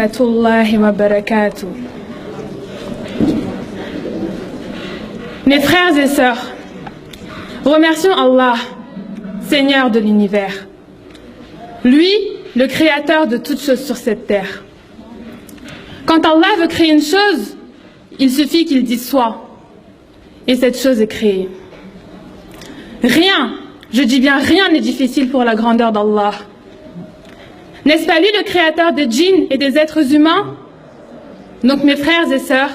rahmatullahi wa barakatuh. Mes frères et sœurs, remercions Allah, Seigneur de l'univers. Lui, le créateur de toutes choses sur cette terre. Quand Allah veut créer une chose, il suffit qu'il dise soit. Et cette chose est créée. Rien, je dis bien rien n'est difficile pour la grandeur d'Allah. N'est-ce pas lui le créateur des djinns et des êtres humains? Donc mes frères et sœurs,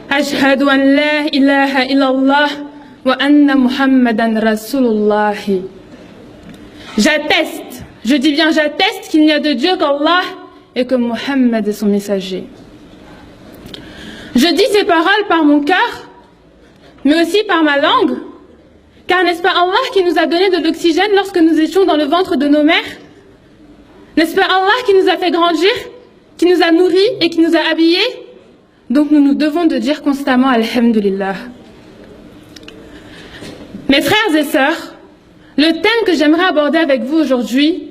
Ashhadu an la ilaha illallah wa anna Muhammadan Rasulullah. J'atteste, je dis bien j'atteste qu'il n'y a de Dieu qu'Allah et que Muhammad est son messager. Je dis ces paroles par mon cœur, mais aussi par ma langue, car n'est-ce pas Allah qui nous a donné de l'oxygène lorsque nous étions dans le ventre de nos mères? N'est-ce pas Allah qui nous a fait grandir, qui nous a nourris et qui nous a habillés? Donc nous nous devons de dire constamment Alhamdulillah. Mes frères et sœurs, le thème que j'aimerais aborder avec vous aujourd'hui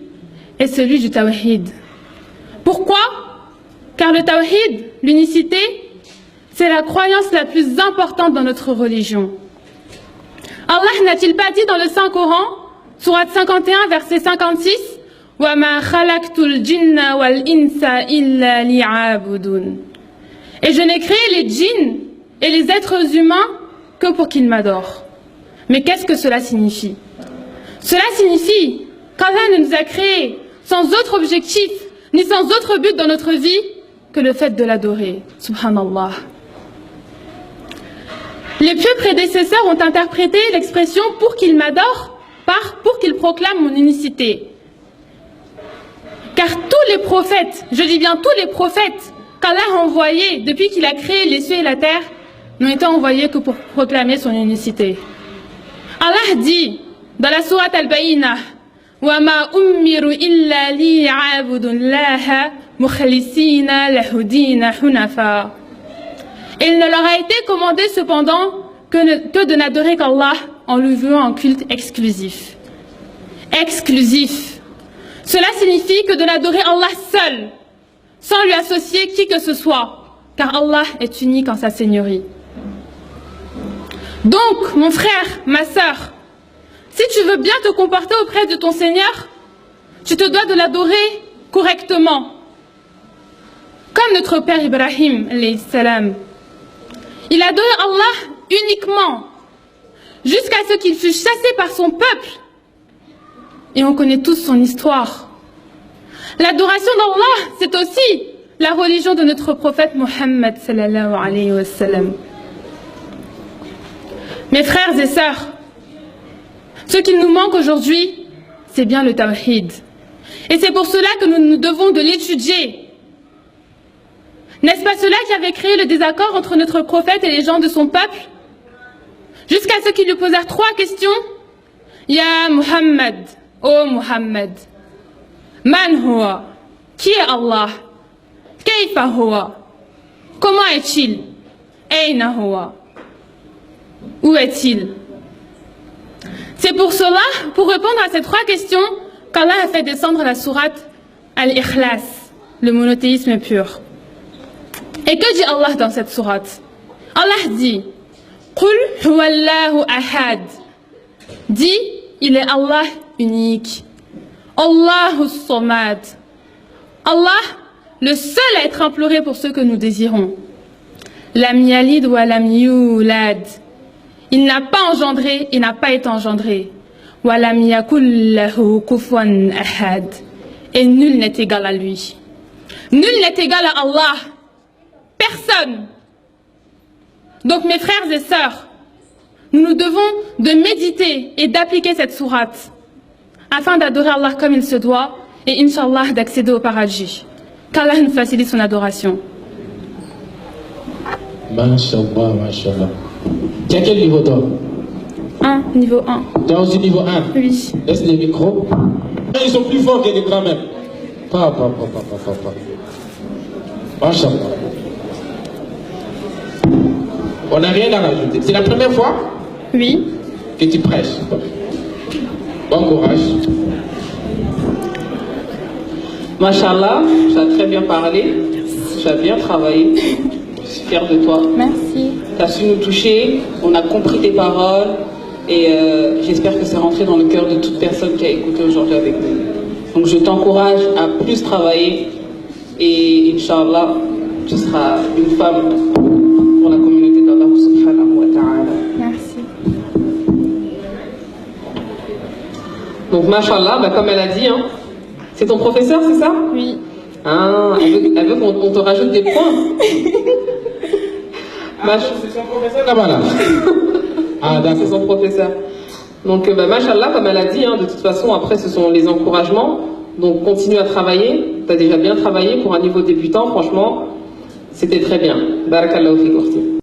est celui du Tawhid. Pourquoi? Car le Tawhid, l'unicité, c'est la croyance la plus importante dans notre religion. Allah n'a-t-il pas dit dans le Saint-Coran, Sourate 51, verset 56, وَمَا خَلَقْتُ الْجِنَّ وَالْإِنسَ إِلَّا لِيَعْبُدُونَ. Et je n'ai créé les djinns et les êtres humains que pour qu'ils m'adorent. Mais qu'est-ce que cela signifie? Cela signifie qu'Allah ne nous a créés sans autre objectif, ni sans autre but dans notre vie que le fait de l'adorer. Subhanallah. Les pieux prédécesseurs ont interprété l'expression « pour qu'il m'adore » par « pour qu'il proclame mon unicité ». Car tous les prophètes, je dis bien tous les prophètes, qu'Allah a envoyés depuis qu'il a créé les cieux et la terre, n'ont été envoyés que pour proclamer son unicité. Allah dit dans la sourate Al-Bayyinah, وَمَا أُمِّرُوا إِلَّا لِيَعْبُدُوا اللَّهَ مُخْلِصِينَ لَهُ الدِّينَ حُنَفَاءَ. Et il ne leur a été commandé cependant que de n'adorer qu'Allah en lui vouant un culte exclusif. Exclusif. Cela signifie que de n'adorer Allah seul, sans lui associer qui que ce soit, car Allah est unique en sa seigneurie. Donc, mon frère, ma sœur, si tu veux bien te comporter auprès de ton Seigneur, tu te dois de l'adorer correctement. Comme notre père Ibrahim, alayhi salam. Il adorait Allah uniquement, jusqu'à ce qu'il fût chassé par son peuple. Et on connaît tous son histoire. L'adoration d'Allah, c'est aussi la religion de notre prophète Mohammed sallallahu alayhi wa sallam. Mes frères et sœurs, ce qui nous manque aujourd'hui, c'est bien le Tawhid. Et c'est pour cela que nous devons de l'étudier. N'est-ce pas cela qui avait créé le désaccord entre notre prophète et les gens de son peuple? Jusqu'à ce qu'ils lui posèrent 3 questions. Ya Muhammad, ô Muhammad, Man huwa, qui est Allah? Kayfa huwa, comment est-il? Ayna huwa, où est-il? C'est pour cela, pour répondre à ces 3 questions, qu'Allah a fait descendre la sourate Al-Ikhlas, le monothéisme pur. Et que dit Allah dans cette sourate? Allah dit Qul huwallahu ahad. Dit, il est Allah unique. Allahu samad. Allah, le seul à être imploré pour ce que nous désirons. Lam yalid wa lam yulad. Il n'a pas engendré et n'a pas été engendré. Wa lam yakul lahu kufuwan ahad. Et nul n'est égal à lui. Nul n'est égal à Allah. Personne. Donc mes frères et sœurs, nous devons de méditer et d'appliquer cette sourate afin d'adorer Allah comme il se doit et Inch'Allah d'accéder au paradis. Qu'Allah nous facilite son adoration. Masha'Allah, Masha'Allah. Tu as quel niveau toi? 1, niveau 1. Tu as aussi niveau 1? Oui. Laisse les micros. Ils sont plus forts que les grands même. Pas. Masha'Allah. On n'a rien à rajouter. C'est la première fois? Oui. Que tu prêches. Bon courage. Mashallah, tu as très bien parlé. Tu as bien travaillé. Je suis fière de toi. Merci. Tu as su nous toucher, on a compris tes paroles et j'espère que c'est rentré dans le cœur de toute personne qui a écouté aujourd'hui avec nous. Donc je t'encourage à plus travailler et Inch'Allah, tu seras une femme pour la communauté d'Allah subhanahu wa ta'ala. Merci. Donc mashallah, bah, comme elle a dit, hein, c'est ton professeur, c'est ça? Oui. Ah, elle veut qu'on te rajoute des points. C'est son professeur là-bas là. Ah, d'accord. C'est son professeur. Donc, bah, mashallah, comme elle a dit, hein, de toute façon, après, ce sont les encouragements. Donc, continue à travailler. Tu as déjà bien travaillé pour un niveau débutant, franchement, c'était très bien. Barakallahu fik.